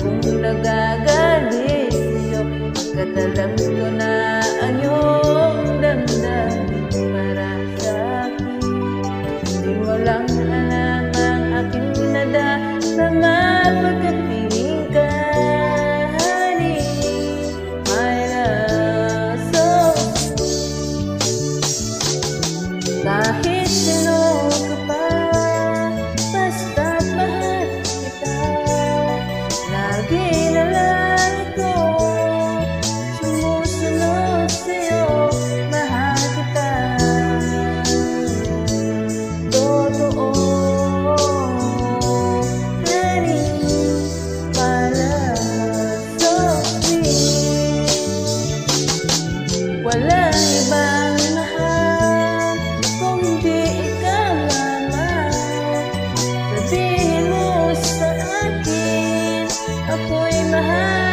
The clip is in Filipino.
kung nagagalit sa'yo, pagkat alam ko na ang iyong damdamin para sa'kin. Di mo lang alam ang aking nadadama pagkapiling ka, honey, my love so sweet. Kahit sino ka pa, basta't mahal kita. Lagi na lang ako sumusunod sa'yo, mahal kita. Totoo, honey, my love so sweet. Walang ibang mahal kung di ikaw naman. Sabihin mo sa akin, ako'y mahal